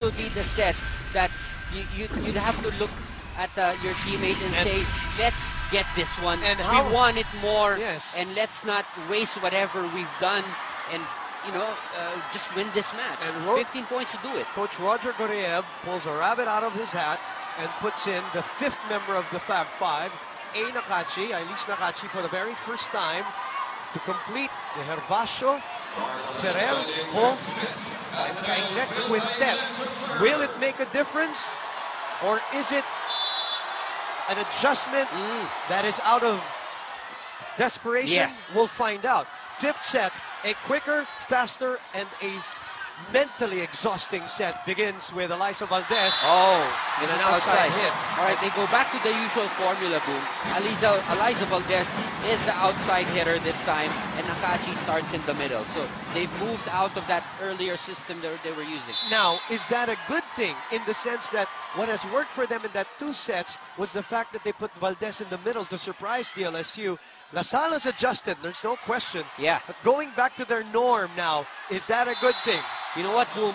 will be the set that you'd have to look at your teammate and say, let's get this one. And we want it more, Yes. and let's not waste whatever we've done, and just win this match. And 15 points to do it. Coach Roger Goriev pulls a rabbit out of his hat and puts in the 5th member of the Fab Five, Nakachi, Ailis Nakachi, for the very first time to complete the Gervasio, Ferrer, Ho, and Cainglet quintet. Will it make a difference, or is it an adjustment that is out of desperation? Yeah. We'll find out. 5th set, a quicker, faster, and a mentally exhausting set begins with Eliza Valdez. Oh, in an outside hit. All right, they go back to the usual formula, Boom. Eliza Valdez is the outside hitter this time, and Nakachi starts in the middle. So they've moved out of that earlier system that they were using. Now, is that a good thing in the sense that what has worked for them in that 2 sets was the fact that they put Valdez in the middle to surprise the LSU? LaSalle has adjusted, there's no question. Yeah. But going back to their norm now, is that a good thing? You know what, Boom?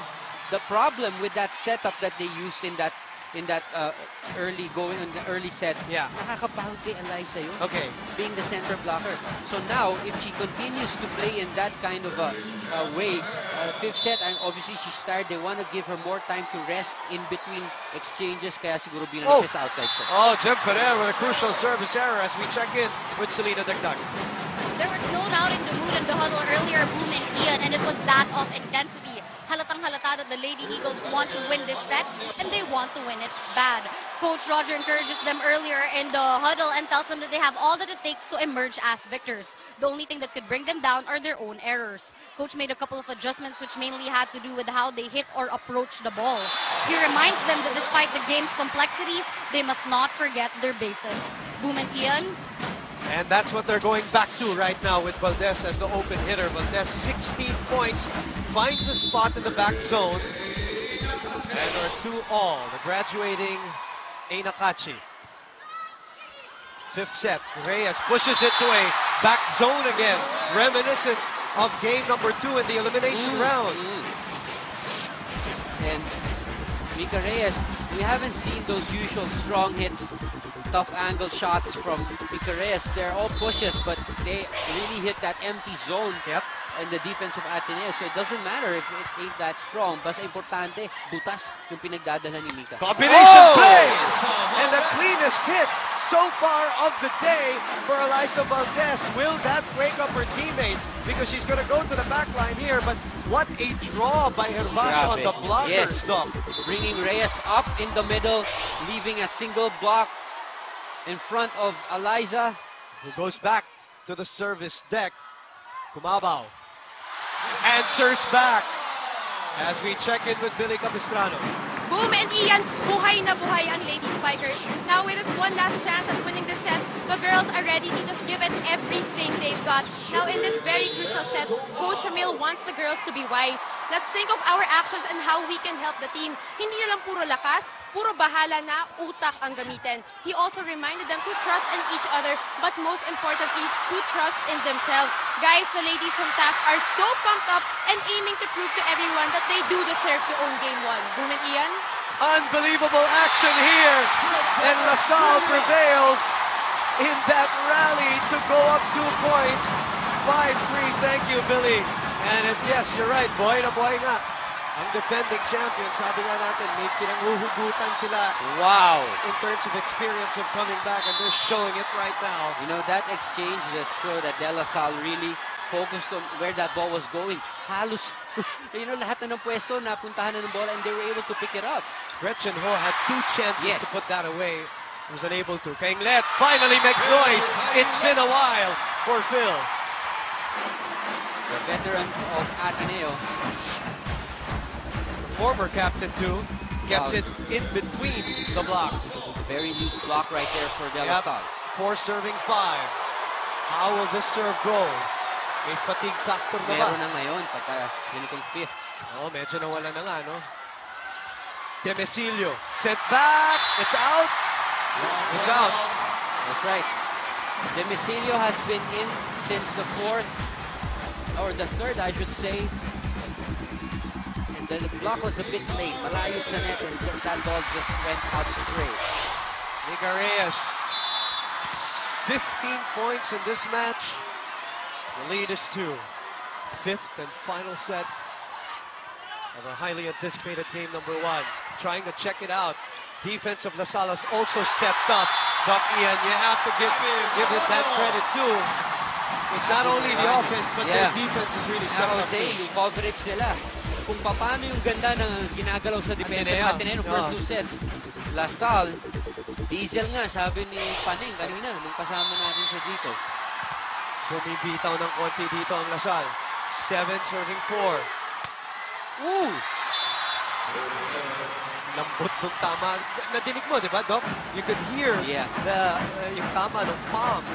The problem with that setup that they used in that early set, nakakapagod kay Eliza yun. Okay. Being the center blocker. So now, if she continues to play in that kind of a way, 5th set, and obviously she's tired, they want to give her more time to rest in between exchanges, kaya siguro binanap sa outside set. Oh, Jem Ferrer with a crucial service error as we check in with Selena Dagdag. There was no doubt in the mood and the huddle earlier, Boom and Ian, and it was that of intensity. Halatang halata that the Lady Eagles want to win this set, and they want to win it bad. Coach Roger encourages them earlier in the huddle and tells them that they have all that it takes to emerge as victors. The only thing that could bring them down are their own errors. Coach made a couple of adjustments which mainly had to do with how they hit or approach the ball. He reminds them that despite the game's complexities, they must not forget their basics. Boom and Ian. And that's what they're going back to right now with Valdez as the open hitter. Valdez, 16 points, finds the spot in the back zone. And we're 2-all. The graduating Nakachi. 5th set, Reyes pushes it to a back zone again. Reminiscent of game number 2 in the elimination round. And Mika Reyes, we haven't seen those usual strong hits, tough angle shots from Mika Reyes. They're all pushes, but they really hit that empty zone in the defense of Ateneo. So it doesn't matter if it ain't that strong. Basta importante, butas yung pinagdadala ni Mika. Combination play! And the cleanest hit so far of the day for Eliza Valdez. Will that wake up her teammates? Because she's going to go to the back line here, but what a draw by Gervasio on the blocker stop. Bringing Reyes up in the middle, leaving a single block in front of Eliza, who goes back to the service deck. Kumabaw answers back as we check in with Billy Capistrano. Boom and Ian, buhay na buhay ang Lady Spikers. Now with this one last chance at winning the set, the girls are ready to just give it everything they've got. Now in this very crucial set, Coach Ramil wants the girls to be wise. Let's think of our actions and how we can help the team. Hindi na lang puro lakas, puro bahala na, utak ang gamitin. He also reminded them to trust in each other, but most importantly, to trust in themselves. Guys, the ladies from TAF are so pumped up and aiming to prove to everyone that they do deserve to own Game 1. Boom and Ian? Unbelievable action here, and LaSalle prevails in that rally to go up 2 points. 5-3, thank you, Billy. And yes, you're right, boy na nga. Ang defending champion, sabi nga natin, may pinanghuhugutan sila. Wow! In terms of experience of coming back, and they're showing it right now. You know, that exchange just showed that De La Salle really focused on where that ball was going. Halos, you know, lahat na ng pwesto napuntahan na ng bola, and they were able to pick it up. Gretchen Ho had 2 chances to put that away. Was unable to. Cainglet finally makes noise. It's been a while for Phil. The veterans of Ateneo. Former captain too, gets it in between the block. Very loose block right there for De La Salle. 4 serving 5. How will this serve go? May fatigue factor na ba? Meron na ngayon pagka ganitong 5th. Oh, medyo nawala na nga, no? Demesilio, sent back, it's out. It's out. That's right. Demesilio has been in since the 4th, or the 3rd, I should say. And the block was a bit late. Malayo sa net and that ball just went out straight. Mika Reyes, 15 points in this match. The lead is 2. Fifth and final set of a highly anticipated game number 1. Trying to check it out. Defense of La Salle has also stepped up. Doc Ian, you have to give it that credit too. It's not only the offense, but their defense is really stepped up. Yung coverage nila. Kung paano yung ganda ng ginagalaw sa depensa ng Ateneo first 2 sets. La Salle, diesel nga, sabi ni Paning kanina, nung kasama natin siya dito. Bumibitaw ng konti dito ang La Salle. 7 serving 4. Ooh! Lambot nung tama. Nadinig mo, di ba, Doc? You could hear yung tama ng palm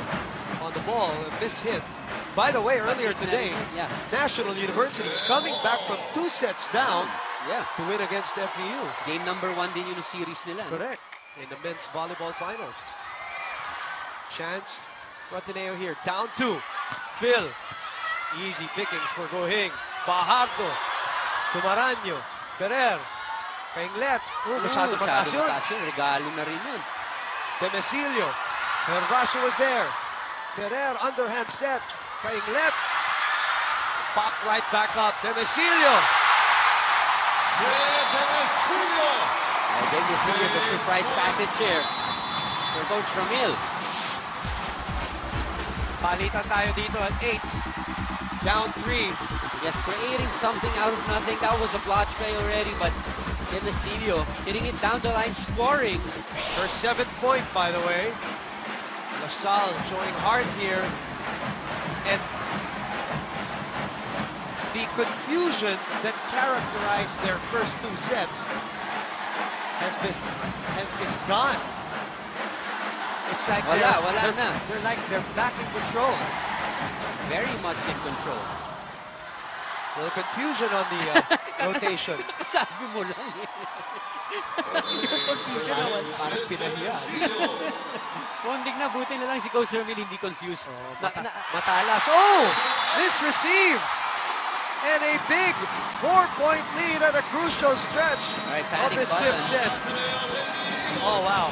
on the ball, a miss-hit. By the way, earlier today, National University coming back from 2 sets down to win against FEU. Game number 1 din yung series nila. Correct. In the men's volleyball finals. Chance for Ateneo here. Down 2. Phil. Easy pickings for Gohing. Fajardo. Tumaranyo. Ferrer. Kainglet. Masyado mataas yun. Regalo na rin yun. Demesilio. Hervasio was there. Ferrer, underhand set. Kainglet. Pop right back up. Demesilio. Demesilio, the surprise passage here for Coach Ramil. Palitan tayo dito at 8. Down 3. Yes, creating something out of nothing. That was a blotch play already, but Demesilio hitting it down the line, scoring. Her 7th point, by the way. La Salle showing heart here. And the confusion that characterized their first 2 sets is gone. It's like they're back in control. Very much in control. The confusion on the rotation. Sabi mo lang eh. Confusion naman. Parang pinahiya. Konting na, buti na lang si Coach Ramil hindi confused. Matalas. Oh! Misreceived! And a big 4-point lead at a crucial stretch of this 5th set. Oh, wow.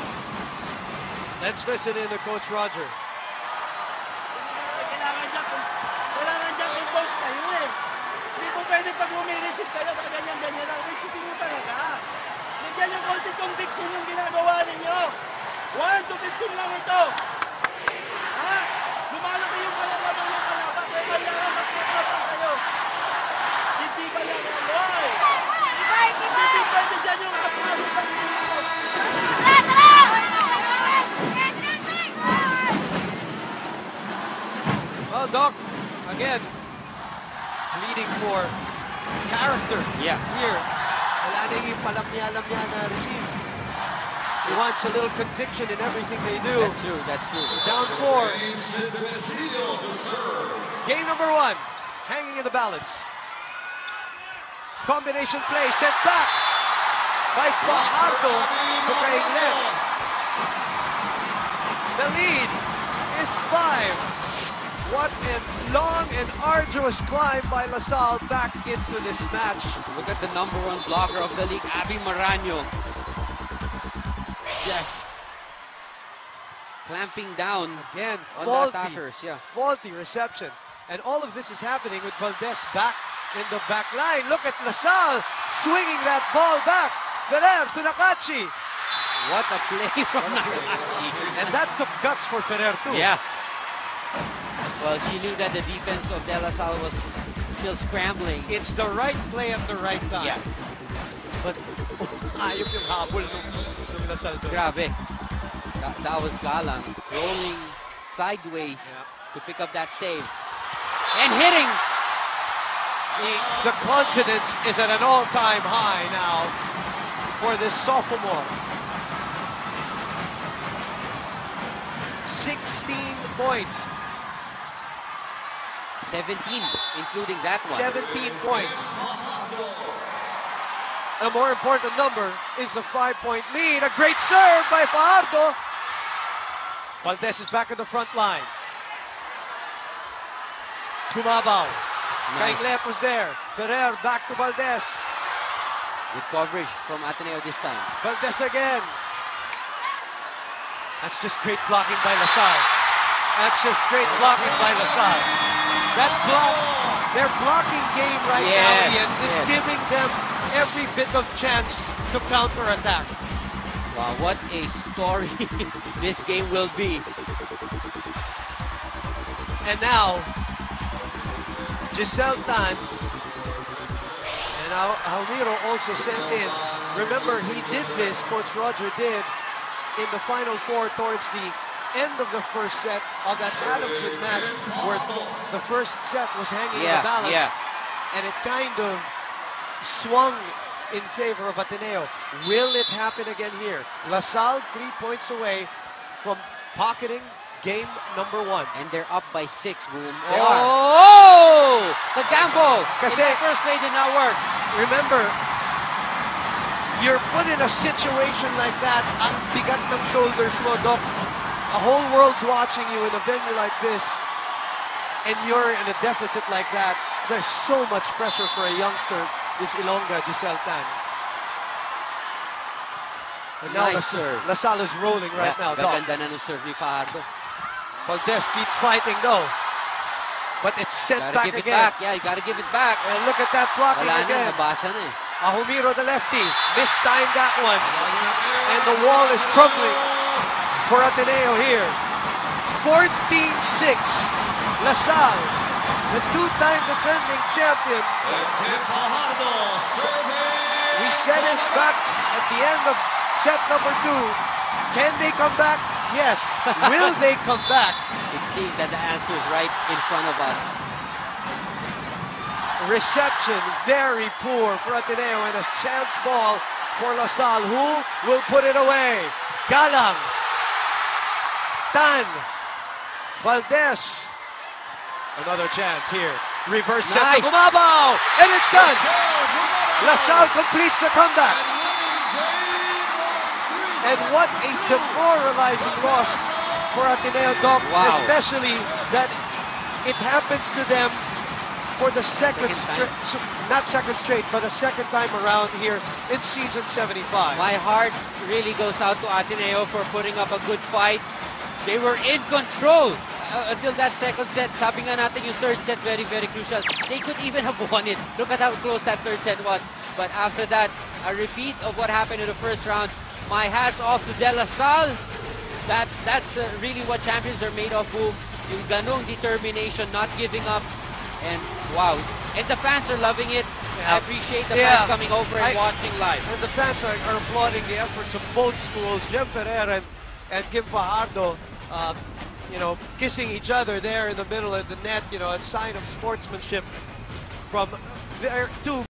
Let's listen in to Coach Roger. Kailangan dyan impose kayo eh. Hindi po pwede pag umirisip kayo sa ganyan-ganyan lang. Risipin nyo talaga. Bigyan yung konti conviction yung ginagawa ninyo. 1 to 15 lang ito. Ha? Lumalaki yung kalaban ng kalaban. Kaya kailangan magpapatan kayo. Hindi ba lang why? Hindi pwede dyan yung kapatid ng Well, Doc, again, pleading for character here. Wala na yung palamya-lamya na receive. He wants a little conviction in everything they do. That's true. Down 4. Game number 1, hanging in the balance. Combination play, sent back by Fajardo to Kainglet. The lead is 5. What a long and arduous climb by La Salle back into this match. Look at the number 1 blocker of the league, Abby Maranyo. Yes. Clamping down again on the attackers. Faulty reception. And all of this is happening with Valdez back in the back line. Look at La Salle swinging that ball back. Ferrer to Nakachi. What a play from Nakachi. And that took guts for Ferrer too. Yeah. Well, she knew that the defense of De La Salle was still scrambling. It's the right play at the right time. Yeah. But ayop yung habol nung La Salle. Grabe. That was galang. Rolling sideways to pick up that save. And hitting. The confidence is at an all-time high now for this sophomore. 16 points. 17, including that one. 17 points. A more important number is the 5-point lead. A great serve by Fajardo. Valdez is back at the front line. Tumabaw. Kainglet was there. Ferrer back to Valdez. Good coverage from Ateneo this time. Valdez again. That's just great blocking by LaSalle. That's just great blocking by LaSalle. That block, their blocking game right now, Ian, is giving them every bit of chance to counterattack. Wow, what a story this game will be. And now, Giselle Tan and Almiro also sent in. Remember, he did this, Coach Roger did, in the Final Four towards the end of the first set of that Adamson match where the first set was hanging in the balance. And it kind of swung in favor of Ateneo. Will it happen again here? LaSalle 3 points away from pocketing game number 1. And they're up by 6, Boom. They are. Oh! The gamble! Kasi the first play did not work. Remember, you're put in a situation like that, ang bigat ng shoulders mo, Doc. A whole world's watching you in a venue like this, and you're in a deficit like that. There's so much pressure for a youngster, this Ilongga, Giselle Tan. And now Nice serve. LaSalle is rolling right now, Doc. Gaganda na ng serve ni Fajardo. Valdez keeps fighting, though. But it's sent Gotta back give it again. back. Yeah, you gotta give it back. And look at that blocking Wala again. na, nabasa na eh. Ahumiro, the lefty, mistimed that one. And the wall is crumbling for Ateneo here. 14-6. LaSalle, the two-time defending champion. We said this back at the end of set number 2. Can they come back? Yes. Will they come back? It seems that the answer is right in front of us. Reception very poor for Ateneo and a chance ball for LaSalle. Who will put it away? Galang, Tan, Valdez. Another chance here. Reverse set Nice. to Gumabaw, and it's done. LaSalle completes the comeback. And what a demoralizing loss for Ateneo, Doc. Wow. Especially that it happens to them for the second straight, not second straight, but a second time around here in season 75. My heart really goes out to Ateneo for putting up a good fight. They were in control until that second set. Sabi nga natin yung third set very, very crucial. They could even have won it. Look at how close that third set was. But after that, a repeat of what happened in the first round. My hat's off to De La Salle. That's really what champions are made of, Boom. Yung ganong determination, not giving up. And wow, and the fans are loving it. I appreciate the fans coming over and watching live. And the fans are applauding the efforts of both schools, Jem Ferrer and Kim Fajardo, you know, kissing each other there in the middle of the net, you know, a sign of sportsmanship from their two